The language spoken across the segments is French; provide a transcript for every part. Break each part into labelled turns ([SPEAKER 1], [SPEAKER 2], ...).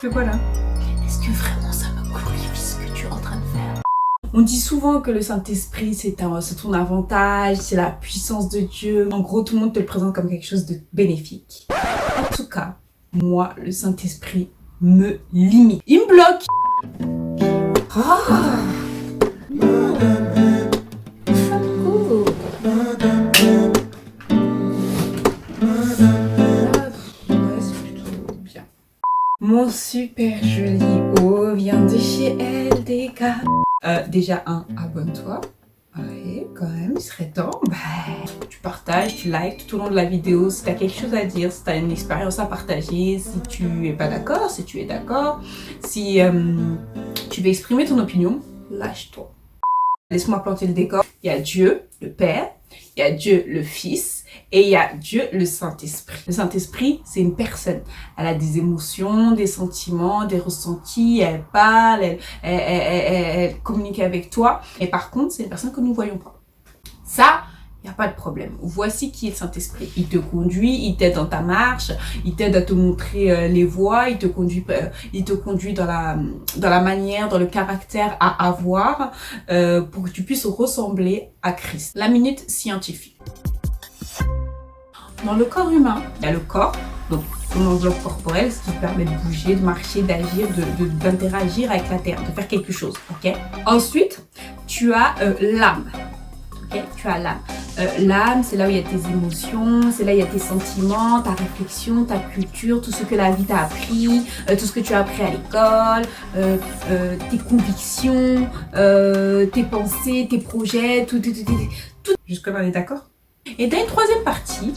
[SPEAKER 1] Que voilà.
[SPEAKER 2] Est-ce que vraiment ça me glorifie ce que tu es en train de faire?
[SPEAKER 1] On dit souvent que le Saint-Esprit, c'est ton avantage, c'est la puissance de Dieu. En gros, tout le monde te le présente comme quelque chose de bénéfique. En tout cas, moi, le Saint-Esprit me limite. Il me bloque. Ouais, c'est plutôt bien. Mon super joli haut vient de chez LDK. Déjà, abonne-toi. Ouais, quand même, il serait temps. Tu partages, tu likes tout au long de la vidéo. Si tu as quelque chose à dire, si tu as une expérience à partager, si tu es pas d'accord, si tu es d'accord, si tu veux exprimer ton opinion, lâche-toi. Laisse-moi planter le décor. Il y a Dieu, le Père, il y a Dieu, le Fils, et il y a Dieu, le Saint-Esprit. Le Saint-Esprit, c'est une personne. Elle a des émotions, des sentiments, des ressentis, elle parle, elle communique avec toi. Et par contre, c'est une personne que nous ne voyons pas. Ça, il n'y a pas de problème. Voici qui est le Saint-Esprit. Il te conduit, il t'aide dans ta marche, il t'aide à te montrer les voies, il te conduit dans la manière, dans le caractère à avoir pour que tu puisses ressembler à Christ. La minute scientifique. Dans le corps humain, il y a le corps, donc ton enveloppe corporelle, ce qui te permet de bouger, de marcher, d'agir, d'interagir avec la terre, de faire quelque chose. Ok. Ensuite, tu as l'âme. Okay, tu as l'âme. L'âme, c'est là où il y a tes émotions, c'est là où il y a tes sentiments, ta réflexion, ta culture, tout ce que la vie t'a appris, tout ce que tu as appris à l'école, tes convictions, tes pensées, tes projets, tout. Jusque-là, on est d'accord? Et tu as une troisième partie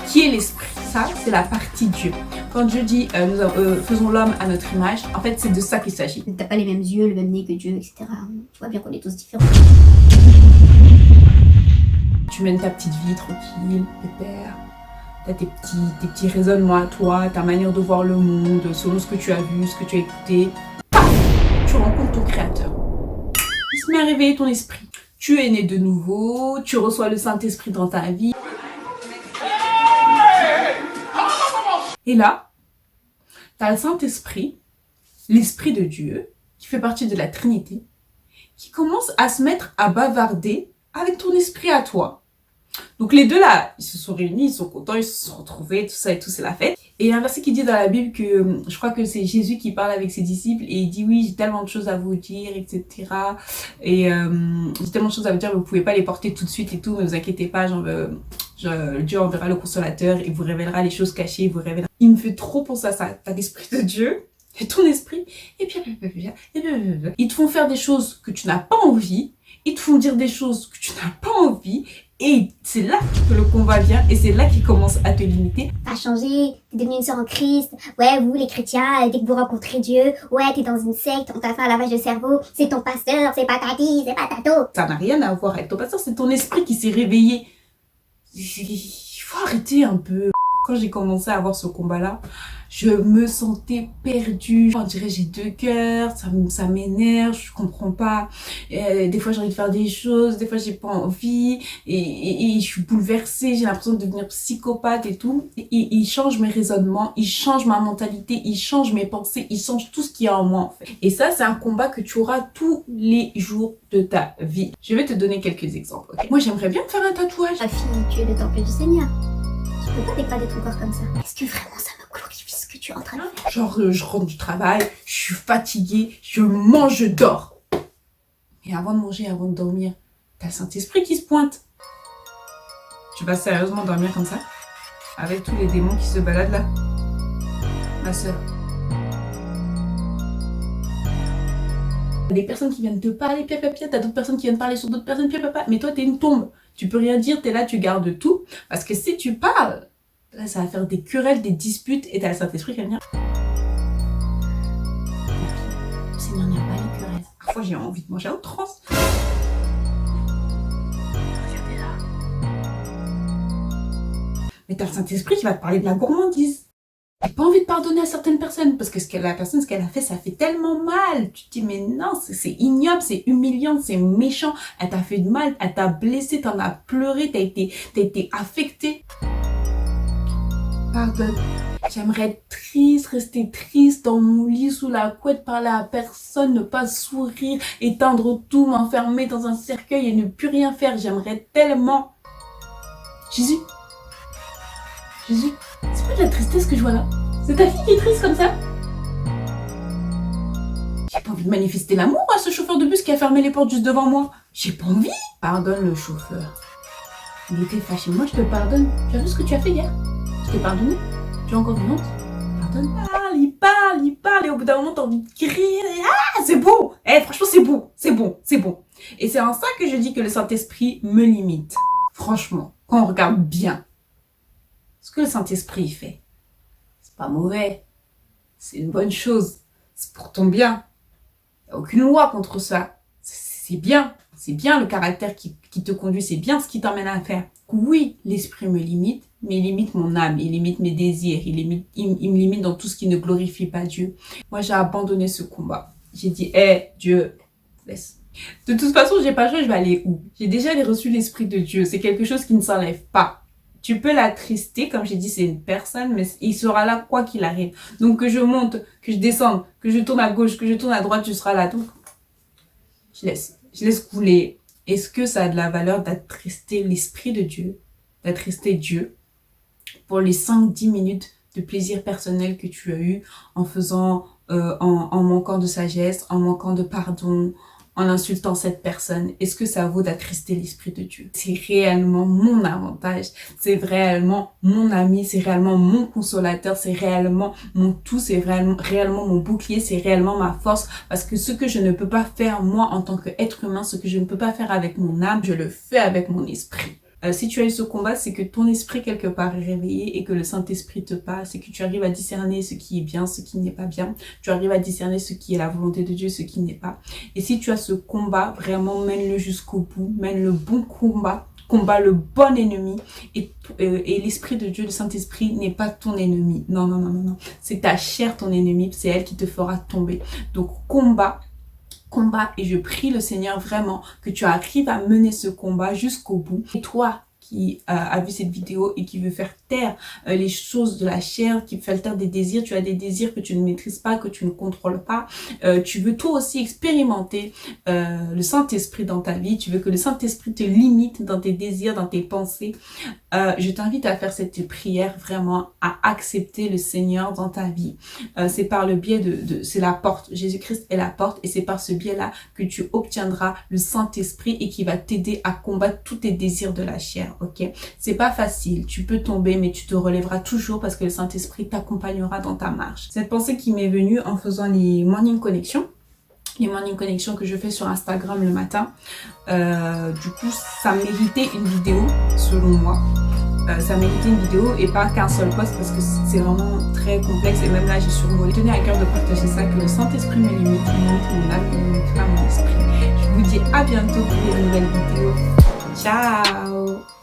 [SPEAKER 1] qui est l'esprit. Ça, c'est la partie Dieu. Quand Dieu dit faisons l'homme à notre image, en fait, c'est de ça qu'il s'agit.
[SPEAKER 2] T'as pas les mêmes yeux, le même nez que Dieu, etc. Tu vois bien qu'on est tous différents.
[SPEAKER 1] Tu mènes ta petite vie tranquille, pépère. T'as tes petits raisonnements à toi, ta manière de voir le monde, selon ce que tu as vu, ce que tu as écouté. Paf, tu rencontres ton créateur. Il se met à réveiller ton esprit. Tu es né de nouveau, tu reçois le Saint-Esprit dans ta vie. Et là, t'as le Saint-Esprit, l'Esprit de Dieu, qui fait partie de la Trinité, qui commence à se mettre à bavarder avec ton esprit à toi. Donc les deux là, ils se sont réunis, ils sont contents, ils se sont retrouvés, tout ça et tout, c'est la fête. Et il y a un verset qui dit dans la Bible que, je crois que c'est Jésus qui parle avec ses disciples et il dit oui, j'ai tellement de choses à vous dire, etc. Et j'ai tellement de choses à vous dire, vous pouvez pas les porter tout de suite et tout, ne vous inquiétez pas, Dieu enverra le consolateur, il vous révélera les choses cachées, il vous révélera. Il me fait trop penser à ça, t'as l'esprit de Dieu, et ton esprit, et puis ils te font faire des choses que tu n'as pas envie, ils te font dire des choses que tu n'as pas envie, et c'est là que le combat vient, et c'est là qu'il commence à te limiter.
[SPEAKER 3] T'as changé, t'es devenue une sœur en Christ. Ouais, vous les chrétiens, dès que vous rencontrez Dieu, ouais, t'es dans une secte, on t'a fait un lavage de cerveau, c'est ton pasteur, c'est pas tati, c'est pas tato.
[SPEAKER 1] Ça n'a rien à voir avec ton pasteur, c'est ton esprit qui s'est réveillé. Il faut arrêter un peu. Quand j'ai commencé à avoir ce combat-là, je me sentais perdue. On dirait j'ai deux cœurs, ça m'énerve, je comprends pas. Des fois j'ai envie de faire des choses, des fois j'ai pas envie. Et je suis bouleversée, j'ai l'impression de devenir psychopathe et tout. Et il change mes raisonnements, il change ma mentalité, il change mes pensées, il change tout ce qu'il y a en moi en fait. Et ça, c'est un combat que tu auras tous les jours de ta vie. Je vais te donner quelques exemples. Okay? Moi, j'aimerais bien me faire un tatouage.
[SPEAKER 3] Ma fille, tu es le temple du Seigneur. Tu peux pas dégrader ton corps comme ça. Est-ce que vraiment ça me glorifie ce que tu es en train de faire?
[SPEAKER 1] Genre, je rentre du travail, je suis fatiguée, je mange, je dors. Mais avant de manger, avant de dormir, t'as le Saint-Esprit qui se pointe. Tu vas sérieusement dormir comme ça? Avec tous les démons qui se baladent là? Ma soeur. Des personnes qui viennent te parler, pia, t'as d'autres personnes qui viennent parler sur d'autres personnes, pia, mais toi t'es une tombe. Tu peux rien dire, t'es là, tu gardes tout. Parce que si tu parles, là ça va faire des querelles, des disputes, et t'as le Saint-Esprit qui va venir. Le Seigneur n'aime pas les querelles. Parfois j'ai envie de manger en transe. Regardez là. Mais t'as le Saint-Esprit qui va te parler de la gourmandise. J'ai pas envie de pardonner à certaines personnes parce que ce qu'elle a fait, ça fait tellement mal. Tu te dis, mais non, c'est ignoble, c'est humiliant, c'est méchant. Elle t'a fait de mal, elle t'a blessé, t'en as pleuré, t'as été affecté. Pardonne. J'aimerais être triste, rester triste dans mon lit, sous la couette, parler à personne, ne pas sourire, éteindre tout, m'enfermer dans un cercueil et ne plus rien faire. J'aimerais tellement. Jésus, c'est pas de la tristesse que je vois là. C'est ta fille qui est triste comme ça? J'ai pas envie de manifester l'amour à ce chauffeur de bus qui a fermé les portes juste devant moi. J'ai pas envie. Pardonne le chauffeur. Il était fâché. Moi, je te pardonne. Tu as vu ce que tu as fait hier? Je t'ai pardonné. Tu as encore une honte? Pardonne. Il parle. Et au bout d'un moment, t'as envie de crier. Ah, c'est beau. Franchement, c'est beau. C'est bon. Et c'est en ça que je dis que le Saint-Esprit me limite. Franchement, quand on regarde bien ce que le Saint-Esprit fait, c'est pas mauvais. C'est une bonne chose. C'est pour ton bien. Il n'y a aucune loi contre ça. C'est bien. C'est bien le caractère qui te conduit. C'est bien ce qui t'emmène à faire. Oui, l'esprit me limite, mais il limite mon âme, il limite mes désirs, il me limite dans tout ce qui ne glorifie pas Dieu. Moi, j'ai abandonné ce combat. J'ai dit, Dieu, laisse. De toute façon, j'ai pas le choix, je vais aller où? J'ai déjà reçu l'esprit de Dieu. C'est quelque chose qui ne s'enlève pas. Tu peux l'attrister, comme j'ai dit, c'est une personne, mais il sera là quoi qu'il arrive. Donc que je monte, que je descende, que je tourne à gauche, que je tourne à droite, tu seras là. Donc, je laisse couler. Est-ce que ça a de la valeur d'attrister l'esprit de Dieu, d'attrister Dieu pour les 5-10 minutes de plaisir personnel que tu as eu en faisant, en manquant de sagesse, en manquant de pardon, en insultant cette personne? Est-ce que ça vaut d'attrister l'esprit de Dieu? C'est réellement mon avantage, c'est réellement mon ami, c'est réellement mon consolateur, c'est réellement mon tout, c'est réellement mon bouclier, c'est réellement ma force, parce que ce que je ne peux pas faire moi en tant qu'être humain, ce que je ne peux pas faire avec mon âme, je le fais avec mon esprit. Si tu as eu ce combat, c'est que ton esprit quelque part est réveillé et que le Saint-Esprit te parle, c'est que tu arrives à discerner ce qui est bien, ce qui n'est pas bien. Tu arrives à discerner ce qui est la volonté de Dieu, ce qui n'est pas. Et si tu as ce combat, vraiment mène-le jusqu'au bout, mène le bon combat, combat le bon ennemi. Et l'Esprit de Dieu, le Saint-Esprit, n'est pas ton ennemi. Non. C'est ta chair ton ennemi, c'est elle qui te fera tomber. Donc combat, et je prie le Seigneur vraiment que tu arrives à mener ce combat jusqu'au bout. Et toi qui a vu cette vidéo et qui veut faire taire les choses de la chair, qui veut faire taire des désirs, tu as des désirs que tu ne maîtrises pas, que tu ne contrôles pas, tu veux toi aussi expérimenter le Saint-Esprit dans ta vie, tu veux que le Saint-Esprit te limite dans tes désirs, dans tes pensées, je t'invite à faire cette prière vraiment, à accepter le Seigneur dans ta vie. C'est par le biais c'est la porte, Jésus-Christ est la porte, et c'est par ce biais-là que tu obtiendras le Saint-Esprit et qui va t'aider à combattre tous tes désirs de la chair, ok? C'est pas facile, tu peux tomber, mais tu te relèveras toujours parce que le Saint-Esprit t'accompagnera dans ta marche. Cette pensée qui m'est venue en faisant les morning connections, que je fais sur Instagram le matin, du coup ça méritait une vidéo selon moi. Ça méritait une vidéo et pas qu'un seul post parce que c'est vraiment très complexe et même là j'ai survolé. Tenez à cœur de partager ça, que le Saint-Esprit me limite mon âme, ne limite pas mon esprit. Je vous dis à bientôt pour une nouvelle vidéo. Ciao!